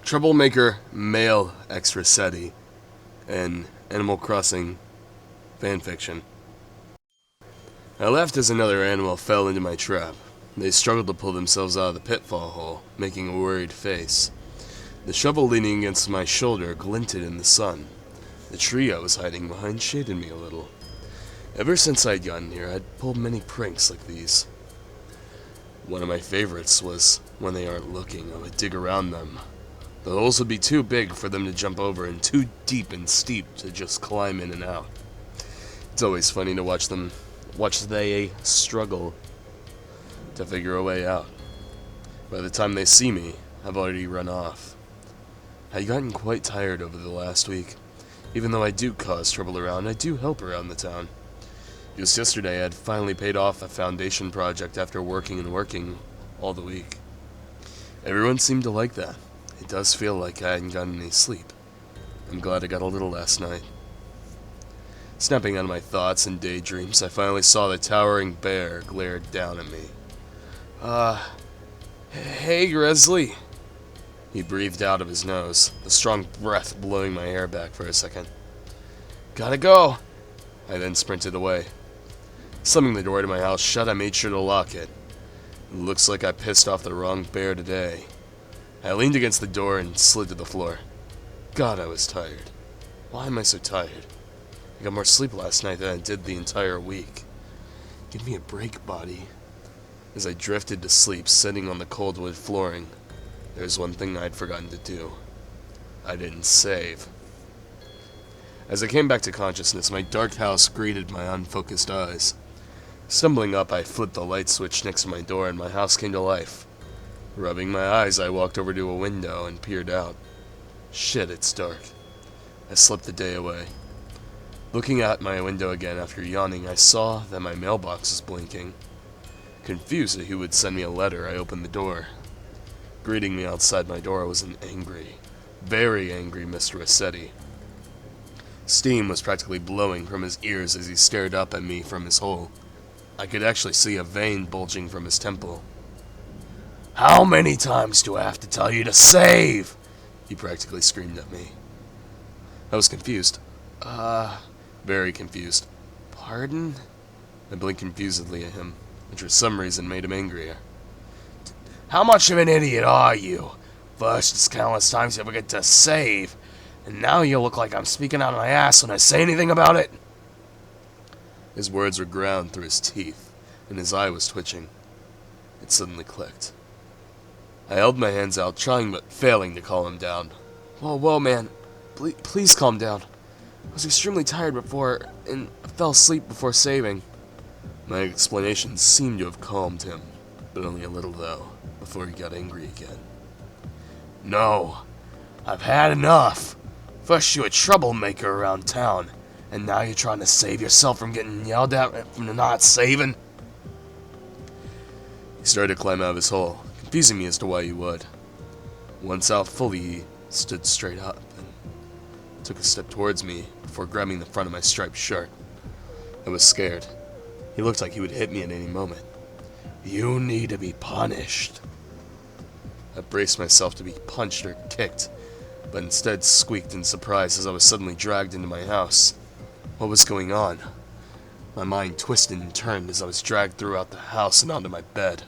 Troublemaker male ex Resetti, and Animal Crossing fanfiction. I laughed as another animal fell into my trap. They struggled to pull themselves out of the pitfall hole, making a worried face. The shovel leaning against my shoulder glinted in the sun. The tree I was hiding behind shaded me a little. Ever since I'd gotten here, I'd pulled many pranks like these. One of my favorites was when they aren't looking, I would dig around them. The holes would be too big for them to jump over and too deep and steep to just climb in and out. It's always funny to watch they struggle to figure a way out. By the time they see me, I've already run off. I'd gotten quite tired over the last week. Even though I do cause trouble around, I do help around the town. Just yesterday, I had finally paid off a foundation project after working and working all the week. Everyone seemed to like that. It does feel like I hadn't gotten any sleep. I'm glad I got a little last night. Snapping out of my thoughts and daydreams, I finally saw the towering bear glare down at me. Hey, Grizzly. He breathed out of his nose, the strong breath blowing my hair back for a second. Gotta go. I then sprinted away. Slamming the door to my house shut, I made sure to lock it. It looks like I pissed off the wrong bear today. I leaned against the door and slid to the floor. God, I was tired. Why am I so tired? I got more sleep last night than I did the entire week. Give me a break, body. As I drifted to sleep, sitting on the cold wood flooring, there's one thing I'd forgotten to do. I didn't save. As I came back to consciousness, my dark house greeted my unfocused eyes. Stumbling up, I flipped the light switch next to my door and my house came to life. Rubbing my eyes, I walked over to a window and peered out. Shit, it's dark. I slept the day away. Looking out my window again after yawning, I saw that my mailbox was blinking. Confused at who would send me a letter, I opened the door. Greeting me outside my door was an angry, very angry Mr. Resetti. Steam was practically blowing from his ears as he stared up at me from his hole. I could actually see a vein bulging from his temple. How many times do I have to tell you to save? He practically screamed at me. I was confused. Very confused. Pardon? I blinked confusedly at him, which for some reason made him angrier. How much of an idiot are you? First, it's countless times you ever get to save, and now you look like I'm speaking out of my ass when I say anything about it. His words were ground through his teeth, and his eye was twitching. It suddenly clicked. I held my hands out, trying but failing to calm him down. Whoa, man. Please calm down. I was extremely tired before, and I fell asleep before saving. My explanation seemed to have calmed him, but only a little though, before he got angry again. No, I've had enough. First you a troublemaker around town, and now you're trying to save yourself from getting yelled at from not saving? He started to climb out of his hole, confusing me as to why he would. Once out fully, he stood straight up and took a step towards me before grabbing the front of my striped shirt. I was scared. He looked like he would hit me at any moment. You need to be punished. I braced myself to be punched or kicked, but instead squeaked in surprise as I was suddenly dragged into my house. What was going on? My mind twisted and turned as I was dragged throughout the house and onto my bed.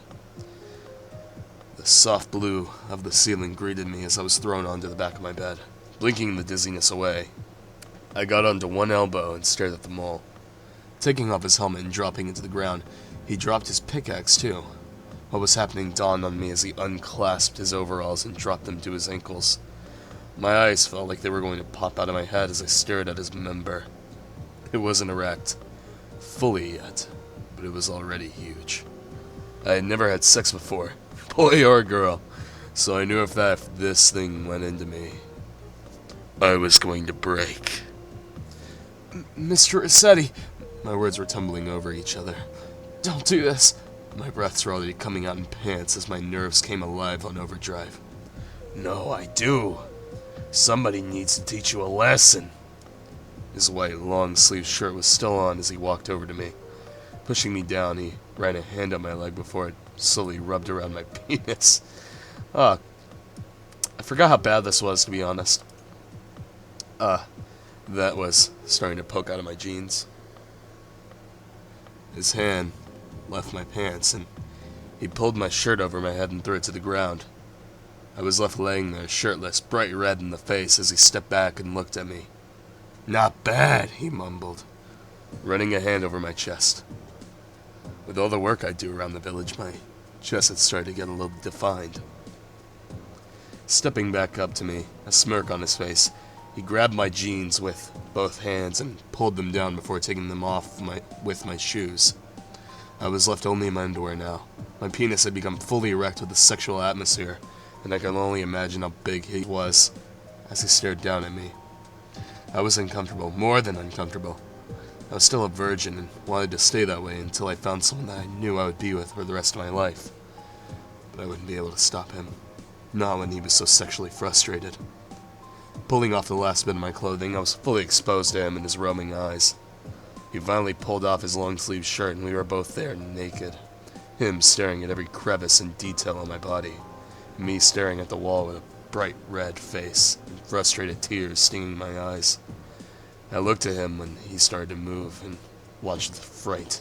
The soft blue of the ceiling greeted me as I was thrown onto the back of my bed, blinking the dizziness away. I got onto one elbow and stared at the mole. Taking off his helmet and dropping into the ground, he dropped his pickaxe too. What was happening dawned on me as he unclasped his overalls and dropped them to his ankles. My eyes felt like they were going to pop out of my head as I stared at his member. It wasn't erect, fully yet, but it was already huge. I had never had sex before, boy or girl, so I knew if this thing went into me, I was going to break. Mr. Resetti, my words were tumbling over each other. Don't do this. My breaths were already coming out in pants as my nerves came alive on overdrive. No, I do. Somebody needs to teach you a lesson. His white, long-sleeved shirt was still on as he walked over to me. Pushing me down, he ran a hand up my leg before it slowly rubbed around my penis. I forgot how bad this was, to be honest. That was starting to poke out of my jeans. His hand left my pants, and he pulled my shirt over my head and threw it to the ground. I was left laying there, shirtless, bright red in the face, as he stepped back and looked at me. "Not bad," he mumbled, running a hand over my chest. With all the work I do around the village, my chest had started to get a little defined. Stepping back up to me, a smirk on his face, he grabbed my jeans with both hands and pulled them down before taking them off with my shoes. I was left only in my underwear now. My penis had become fully erect with the sexual atmosphere, and I could only imagine how big he was as he stared down at me. I was uncomfortable, more than uncomfortable. I was still a virgin and wanted to stay that way until I found someone that I knew I would be with for the rest of my life. But I wouldn't be able to stop him. Not when he was so sexually frustrated. Pulling off the last bit of my clothing, I was fully exposed to him and his roaming eyes. He finally pulled off his long-sleeved shirt and we were both there naked. Him staring at every crevice and detail on my body. And me staring at the wall with a bright red face and frustrated tears stinging my eyes. I looked at him when he started to move and watched the fright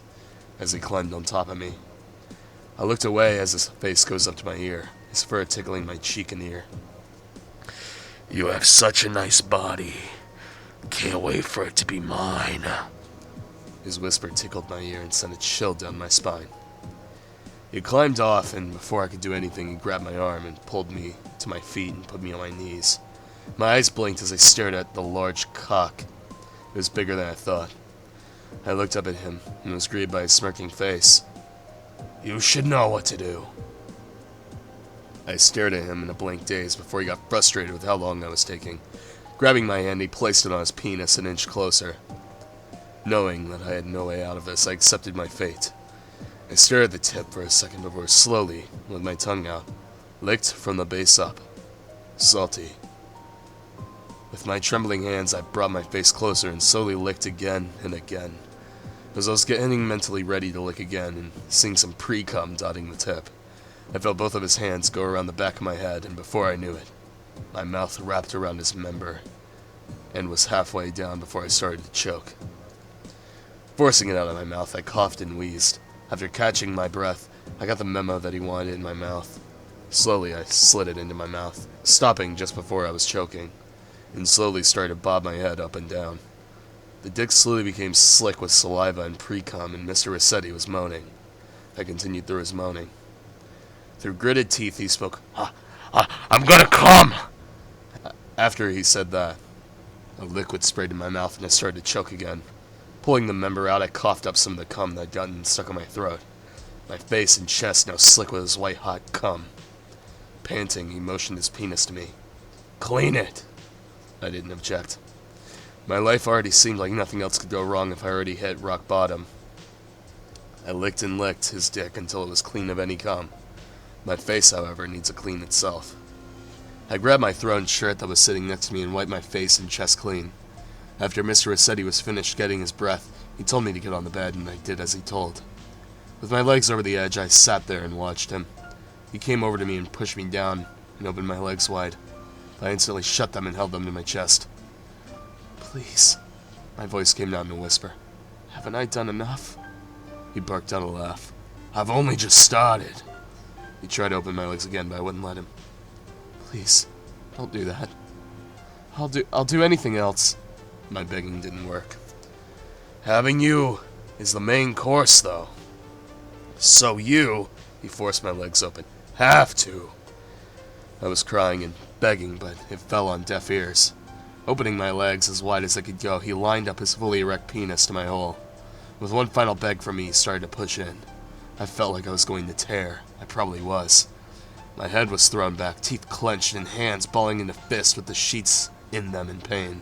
as he climbed on top of me. I looked away as his face goes up to my ear, his fur tickling my cheek and ear. "You have such a nice body. Can't wait for it to be mine." His whisper tickled my ear and sent a chill down my spine. He climbed off, and before I could do anything, he grabbed my arm and pulled me to my feet and put me on my knees. My eyes blinked as I stared at the large cock. It was bigger than I thought. I looked up at him and was greeted by his smirking face. "You should know what to do." I stared at him in a blank daze before he got frustrated with how long I was taking. Grabbing my hand, he placed it on his penis an inch closer. Knowing that I had no way out of this, I accepted my fate. I stared at the tip for a second before slowly, with my tongue out, licked from the base up. Salty. With my trembling hands, I brought my face closer and slowly licked again and again. As I was getting mentally ready to lick again and seeing some pre-cum dotting the tip, I felt both of his hands go around the back of my head, and before I knew it, my mouth wrapped around his member and was halfway down before I started to choke. Forcing it out of my mouth, I coughed and wheezed. After catching my breath, I got the memo that he wanted it in my mouth. Slowly, I slid it into my mouth, stopping just before I was choking, and slowly started to bob my head up and down. The dick slowly became slick with saliva and pre-cum, and Mr. Resetti was moaning. I continued through his moaning. Through gritted teeth, he spoke, "I'm gonna come!" After he said that, a liquid sprayed in my mouth and I started to choke again. Pulling the member out, I coughed up some of the cum that had gotten stuck in my throat. My face and chest now slick with his white-hot cum. Panting, he motioned his penis to me. "Clean it!" I didn't object. My life already seemed like nothing else could go wrong if I already hit rock bottom. I licked and licked his dick until it was clean of any cum. My face, however, needs to clean itself. I grabbed my thrown shirt that was sitting next to me and wiped my face and chest clean. After Mr. Resetti was finished getting his breath, he told me to get on the bed, and I did as he told. With my legs over the edge, I sat there and watched him. He came over to me and pushed me down and opened my legs wide. I instantly shut them and held them to my chest. "Please," my voice came down in a whisper. "Haven't I done enough?" He barked out a laugh. "I've only just started." He tried to open my legs again, but I wouldn't let him. "Please, don't do that. I'll do anything else." My begging didn't work. "Having you is the main course, though. So you," he forced my legs open, "have to." I was crying and begging, but it fell on deaf ears. Opening my legs as wide as I could go, he lined up his fully erect penis to my hole. With one final beg from me, he started to push in. I felt like I was going to tear. I probably was. My head was thrown back, teeth clenched, and hands balling into fists with the sheets in them in pain.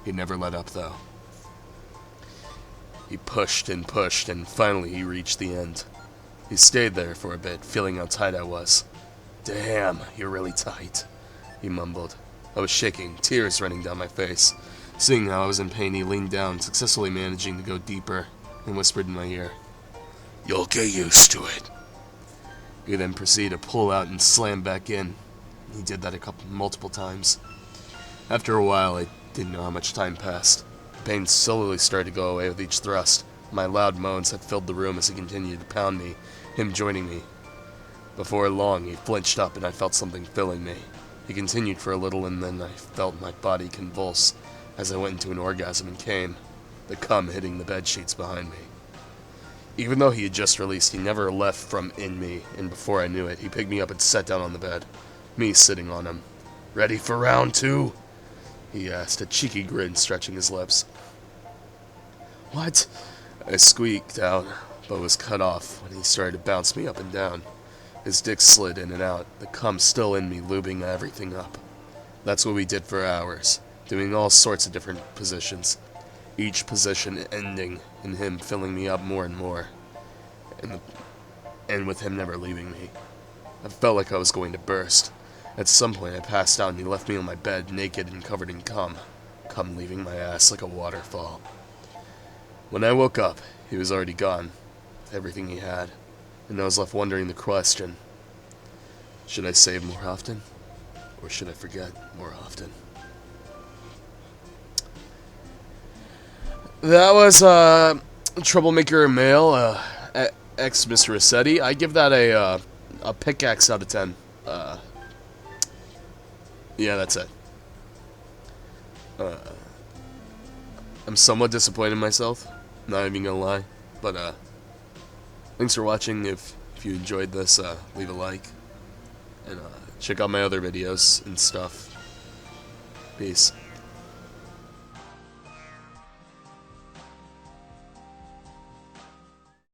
He never let up, though. He pushed, and finally he reached the end. He stayed there for a bit, feeling how tight I was. "Damn, you're really tight," he mumbled. I was shaking, tears running down my face. Seeing how I was in pain, he leaned down, successfully managing to go deeper, and whispered in my ear, "You'll get used to it." He then proceeded to pull out and slam back in. He did that multiple times. After a while, I didn't know how much time passed. The pain slowly started to go away with each thrust. My loud moans had filled the room as he continued to pound me, him joining me. Before long, he flinched up and I felt something filling me. He continued for a little and then I felt my body convulse as I went into an orgasm and came, the cum hitting the bed sheets behind me. Even though he had just released, he never left from in me, and before I knew it, he picked me up and sat down on the bed, me sitting on him. "Ready for round 2? He asked, a cheeky grin stretching his lips. "What?" I squeaked out, but was cut off when he started to bounce me up and down. His dick slid in and out, the cum still in me, lubing everything up. That's what we did for hours, doing all sorts of different positions, each position ending in him filling me up more and more, and with him never leaving me. I felt like I was going to burst. At some point I passed out and he left me on my bed, naked and covered in cum leaving my ass like a waterfall. When I woke up, he was already gone, with everything he had, and I was left wondering the question, should I save more often, or should I forget more often? That was Troublemaker male, ex Mr. Resetti. I give that a pickaxe out of 10. Yeah, that's it. I'm somewhat disappointed in myself, not even gonna lie, but thanks for watching. If you enjoyed this, leave a like, and check out my other videos and stuff. Peace.